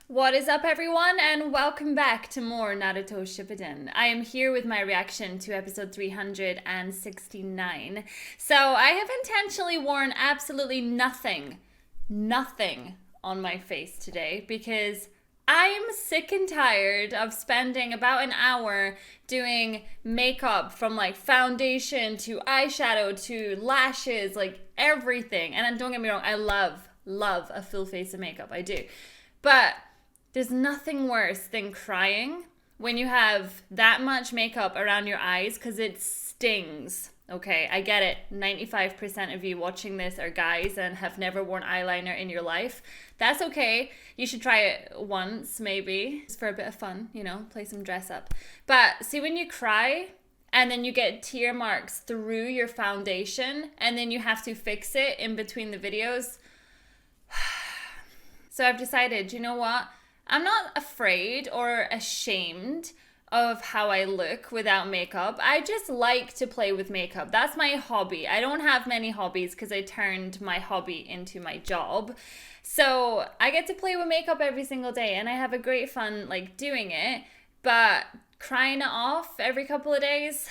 What is up, everyone, and welcome back to more Naruto Shippuden. I am here with my reaction to episode 369. So I have intentionally worn absolutely nothing on my face today because I'm sick and tired of spending about an hour doing makeup from like foundation to eyeshadow to lashes, like everything. And don't get me wrong, I love a full face of makeup. I do. But there's nothing worse than crying when you have that much makeup around your eyes because it stings. Okay, I get it. 95% of you watching this are guys and have never worn eyeliner in your life. That's okay. You should try it once, maybe, just for a bit of fun, play some dress up. But see, when you cry and then you get tear marks through your foundation and then you have to fix it in between the videos. So I've decided, you know what? I'm not afraid or ashamed of how I look without makeup. I just like to play with makeup. That's my hobby. I don't have many hobbies because I turned my hobby into my job. So I get to play with makeup every single day and I have a great fun doing it. But crying it off every couple of days,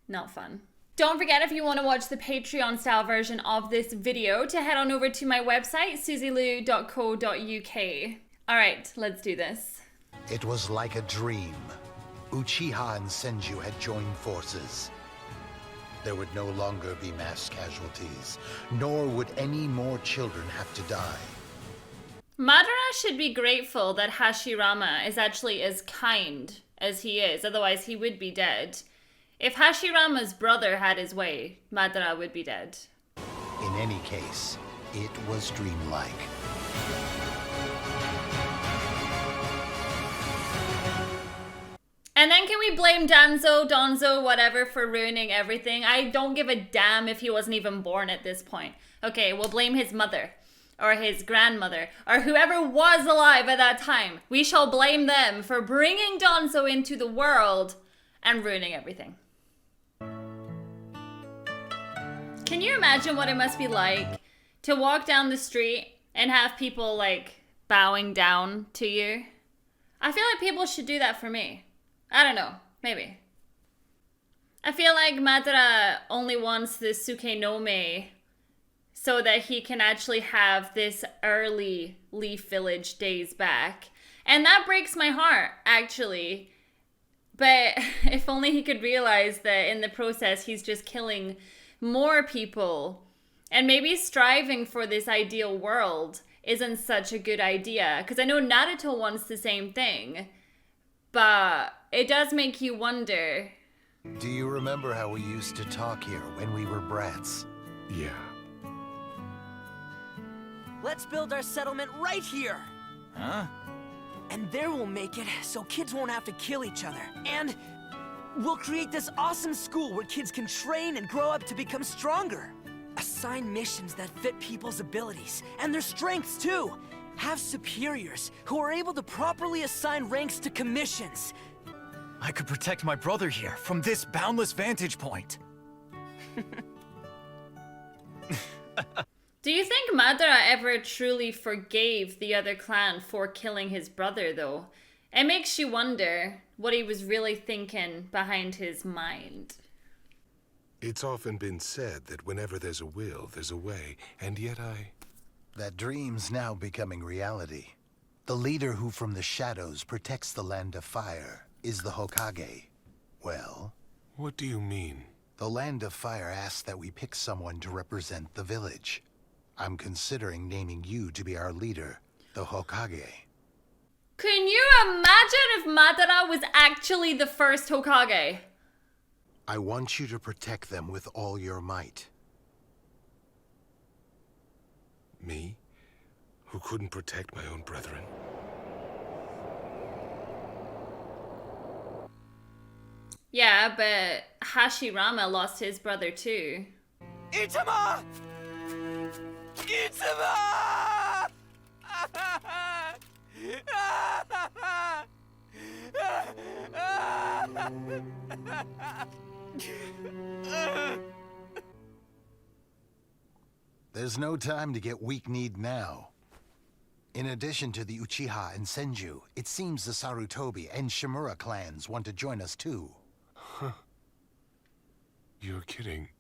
not fun. Don't forget, if you want to watch the Patreon style version of this video, to head on over to my website, suzylu.co.uk. All right, let's do this. It was like a dream. Uchiha and Senju had joined forces. There would no longer be mass casualties, nor would any more children have to die. Madara should be grateful that Hashirama is actually as kind as he is, otherwise he would be dead. If Hashirama's brother had his way, Madara would be dead. In any case, it was dreamlike. And then can we blame Donzo, whatever, for ruining everything? I don't give a damn if he wasn't even born at this point. Okay, we'll blame his mother, or his grandmother, or whoever was alive at that time. We shall blame them for bringing Donzo into the world and ruining everything. Can you imagine what it must be like to walk down the street and have people bowing down to you? I feel like people should do that for me. I don't know, maybe. I feel like Madara only wants the Sukenome so that he can actually have this early Leaf Village days back. And that breaks my heart, actually. But if only he could realize that in the process he's just killing more people. And maybe striving for this ideal world isn't such a good idea. Because I know Naruto wants the same thing. But it does make you wonder. Do you remember how we used to talk here when we were brats? Yeah. Let's build our settlement right here. Huh? And there we'll make it so kids won't have to kill each other. And we'll create this awesome school where kids can train and grow up to become stronger. Assign missions that fit people's abilities and their strengths too. Have superiors who are able to properly assign ranks to commissions. I could protect my brother here from this boundless vantage point. Do you think Madara ever truly forgave the other clan for killing his brother, though? It makes you wonder what he was really thinking behind his mind. It's often been said that whenever there's a will, there's a way, and yet That dream's now becoming reality. The leader who from the shadows protects the land of fire is the Hokage. Well, What do you mean? the land of fire asks that we pick someone to represent the village. I'm considering naming you to be our leader, the Hokage. Can you imagine if Madara was actually the first Hokage? I want you to protect them with all your might. Me? Who couldn't protect my own brethren? Yeah, but Hashirama lost his brother too. Itama! Itama! There's no time to get weak-kneed now. In addition to the Uchiha and Senju, it seems the Sarutobi and Shimura clans want to join us too. Huh. You're kidding.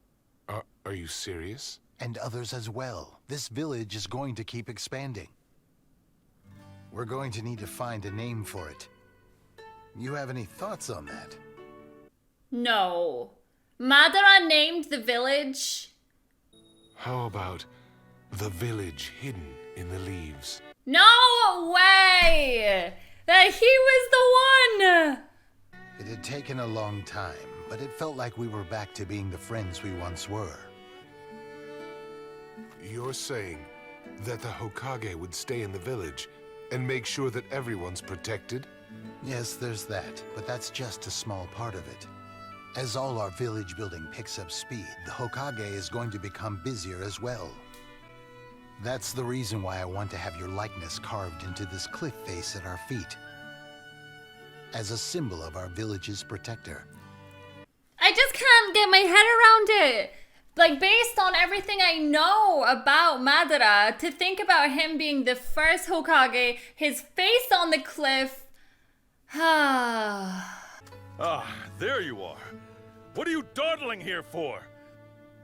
Are you serious? And others as well. This village is going to keep expanding. We're going to need to find a name for it. You have any thoughts on that? No. Madara named the village. How about the village hidden in the leaves? No way! That he was the one! It had taken a long time, but it felt like we were back to being the friends we once were. You're saying that the Hokage would stay in the village and make sure that everyone's protected? Yes, there's that, but that's just a small part of it. As all our village building picks up speed, the Hokage is going to become busier as well. That's the reason why I want to have your likeness carved into this cliff face at our feet, as a symbol of our village's protector. I just can't get my head around it. Like, based on everything I know about Madara, to think about him being the first Hokage, his face on the cliff. Ah, there you are. What are you dawdling here for?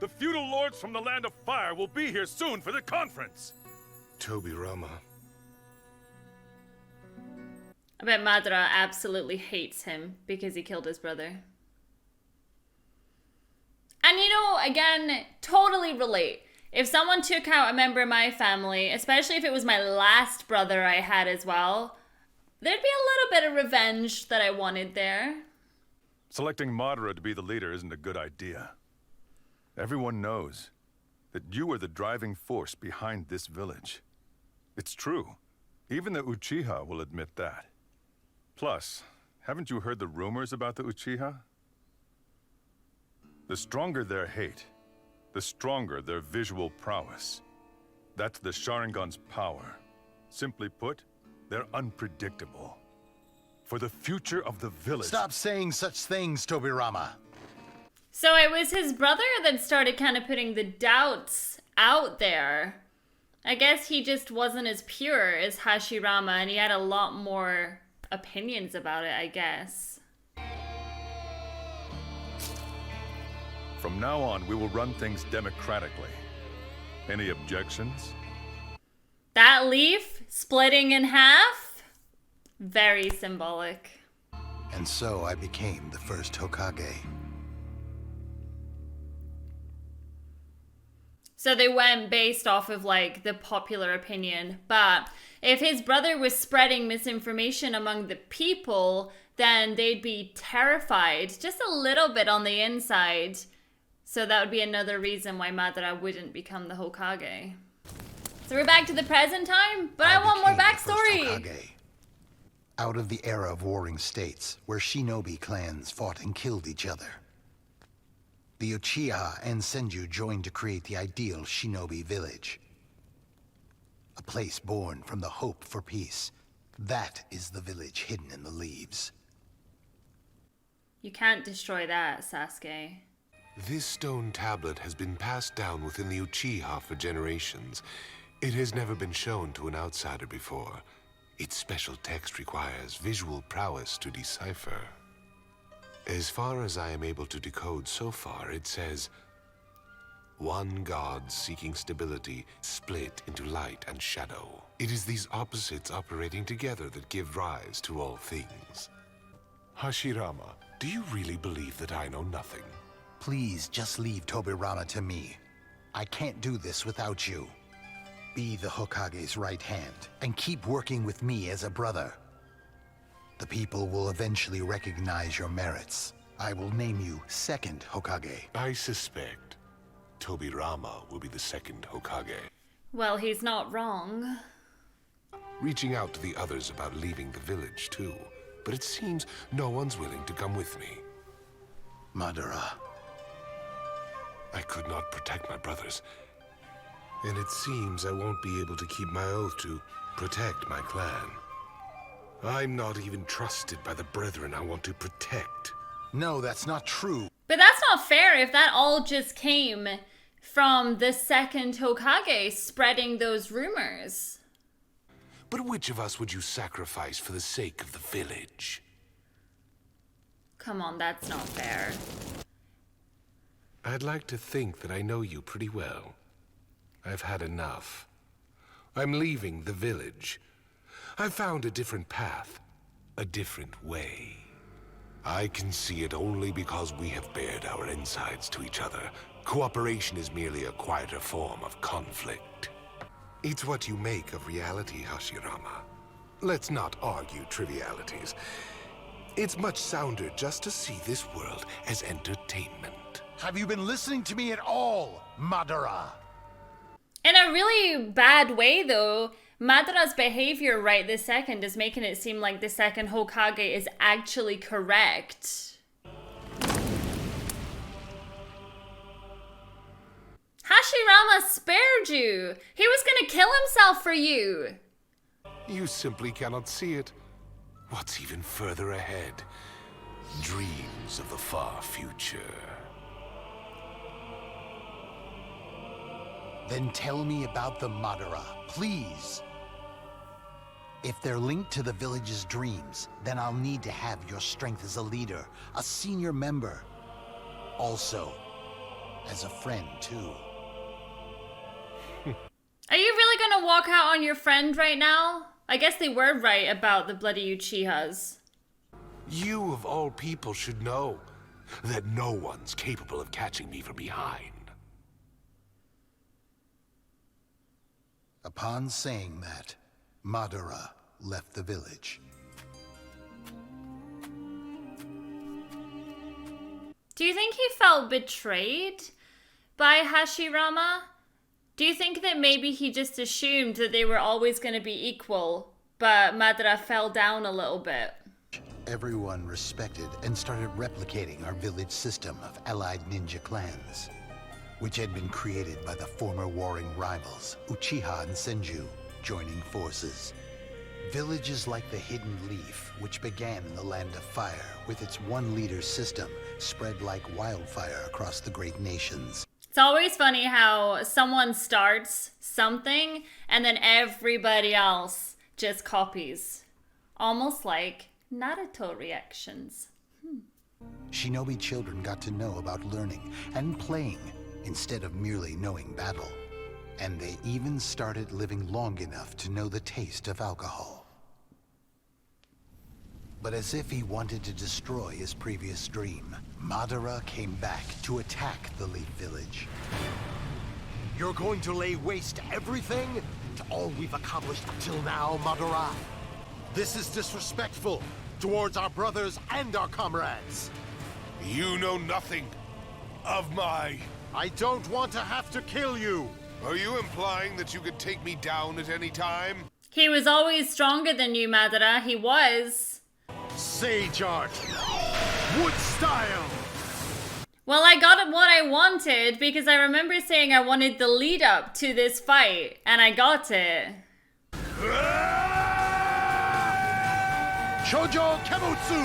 The feudal lords from the Land of Fire will be here soon for the conference. Tobirama. I bet Madara absolutely hates him because he killed his brother. And you know, again, totally relate. If someone took out a member of my family, especially if it was my last brother I had as well, there'd be a little bit of revenge that I wanted there. Selecting Madara to be the leader isn't a good idea. Everyone knows that you are the driving force behind this village. It's true. Even the Uchiha will admit that. Plus, haven't you heard the rumors about the Uchiha? The stronger their hate, the stronger their visual prowess. That's the Sharingan's power. Simply put, they're unpredictable. For the future of the village... Stop saying such things, Tobirama! So it was his brother that started kind of putting the doubts out there. I guess he just wasn't as pure as Hashirama, and he had a lot more opinions about it, I guess. From now on, we will run things democratically. Any objections? That leaf splitting in half? Very symbolic. And so I became the first Hokage. So they went based off of like the popular opinion. But if his brother was spreading misinformation among the people, then they'd be terrified just a little bit on the inside. So that would be another reason why Madara wouldn't become the Hokage. So we're back to the present time, but I want more backstory. Out of the era of warring states, where shinobi clans fought and killed each other. The Uchiha and Senju joined to create the ideal shinobi village. A place born from the hope for peace. That is the village hidden in the leaves. You can't destroy that, Sasuke. This stone tablet has been passed down within the Uchiha for generations. It has never been shown to an outsider before. Its special text requires visual prowess to decipher. As far as I am able to decode so far, it says, "One God seeking stability, split into light and shadow." It is these opposites operating together that give rise to all things. Hashirama, do you really believe that I know nothing? Please just leave Tobirama to me. I can't do this without you. Be the Hokage's right hand, and keep working with me as a brother. The people will eventually recognize your merits. I will name you second Hokage. I suspect Tobirama will be the second Hokage. Well, he's not wrong. Reaching out to the others about leaving the village, too. But it seems no one's willing to come with me. Madara. I could not protect my brothers. And it seems I won't be able to keep my oath to protect my clan. I'm not even trusted by the brethren I want to protect. No, that's not true. But that's not fair if that all just came from the second Hokage spreading those rumors. But which of us would you sacrifice for the sake of the village? Come on, that's not fair. I'd like to think that I know you pretty well. I've had enough. I'm leaving the village. I've found a different path, a different way. I can see it only because we have bared our insides to each other. Cooperation is merely a quieter form of conflict. It's what you make of reality, Hashirama. Let's not argue trivialities. It's much sounder just to see this world as entertainment. Have you been listening to me at all, Madara? In a really bad way, though, Madara's behavior right this second is making it seem like the second Hokage is actually correct. Hashirama spared you. He was gonna kill himself for you. You simply cannot see it. What's even further ahead? Dreams of the far future. Then tell me about the Madara, please. If they're linked to the village's dreams, then I'll need to have your strength as a leader, a senior member. Also, as a friend, too. Are you really gonna walk out on your friend right now? I guess they were right about the bloody Uchihas. You, of all people, should know that no one's capable of catching me from behind. Upon saying that, Madara left the village. Do you think he felt betrayed by Hashirama? Do you think that maybe he just assumed that they were always going to be equal, but Madara fell down a little bit? Everyone respected and started replicating our village system of allied ninja clans, which had been created by the former warring rivals, Uchiha and Senju, joining forces. Villages like the Hidden Leaf, which began in the Land of Fire with its one leader system, spread like wildfire across the great nations. It's always funny how someone starts something and then everybody else just copies. Almost like Naruto reactions. Shinobi children got to know about learning and playing instead of merely knowing battle. And they even started living long enough to know the taste of alcohol. But as if he wanted to destroy his previous dream, Madara came back to attack the Leaf Village. You're going to lay waste to everything? To all we've accomplished till now, Madara? This is disrespectful towards our brothers and our comrades. You know nothing of my... I don't want to have to kill you. Are you implying that you could take me down at any time? He was always stronger than you, Madara. He was. Sage art. Wood style. Well, I got what I wanted because I remember saying I wanted the lead up to this fight, and I got it. Shoujo Kemutsu,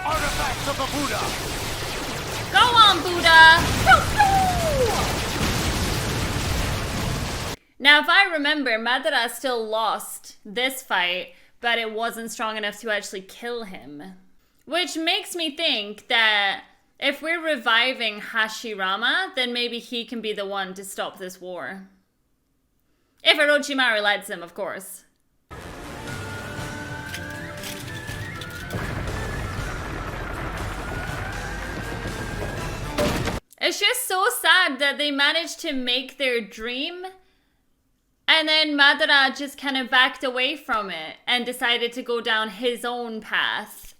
artifacts of the Buddha. Go on, Buddha! Now, if I remember, Madara still lost this fight, but it wasn't strong enough to actually kill him. Which makes me think that if we're reviving Hashirama, then maybe he can be the one to stop this war. If Orochimaru lets him, of course. It's just so sad that they managed to make their dream and then Madara just kind of backed away from it and decided to go down his own path.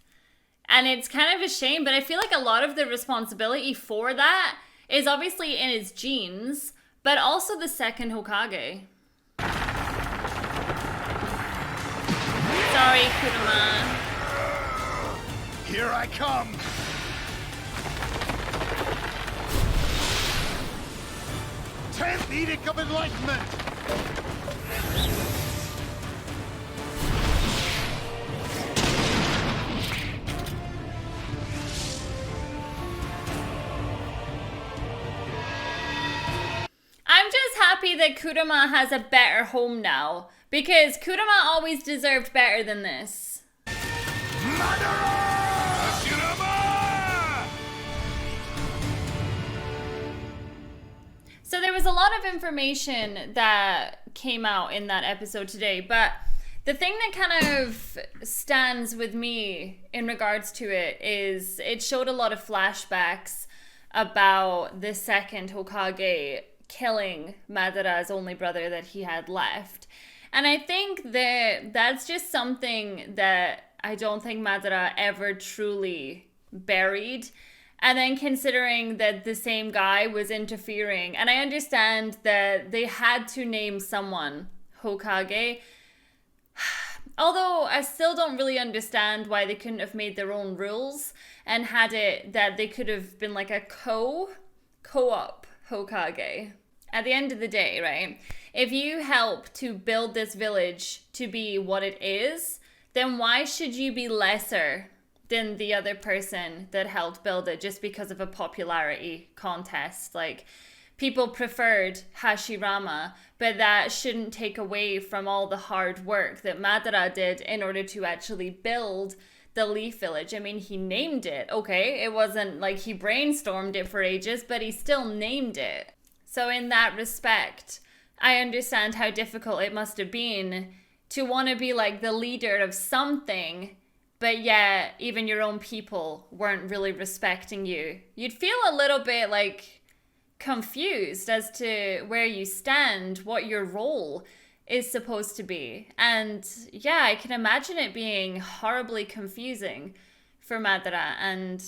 And it's kind of a shame, but I feel like a lot of the responsibility for that is obviously in his genes, but also the second Hokage. Sorry, Kurama. Here I come. 10th Edict of Enlightenment. I'm just happy that Kurama has a better home now, Because Kurama always deserved better than this. So there was a lot of information that came out in that episode today, but the thing that kind of stands with me in regards to it is it showed a lot of flashbacks about the second Hokage killing Madara's only brother that he had left. And I think that that's just something that I don't think Madara ever truly buried. And then considering that the same guy was interfering, and I understand that they had to name someone Hokage, although I still don't really understand why they couldn't have made their own rules and had it that they could have been like a co-op Hokage. At the end of the day, right? If you help to build this village to be what it is, then why should you be lesser than the other person that helped build it just because of a popularity contest? Like, people preferred Hashirama, but that shouldn't take away from all the hard work that Madara did in order to actually build the Leaf Village. I mean, he named it, okay? It wasn't like he brainstormed it for ages, but he still named it. So in that respect, I understand how difficult it must have been to want to be like the leader of something, but yet even your own people weren't really respecting you. You'd feel a little bit like confused as to where you stand, what your role is supposed to be. And yeah, I can imagine it being horribly confusing for Madara, and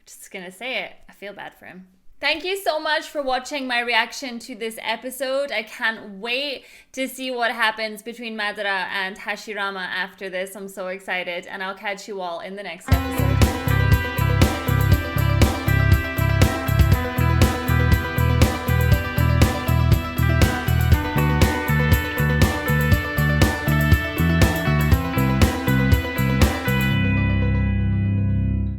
just gonna say it, I feel bad for him. Thank you so much for watching my reaction to this episode. I can't wait to see what happens between Madara and Hashirama after this. I'm so excited, and I'll catch you all in the next episode.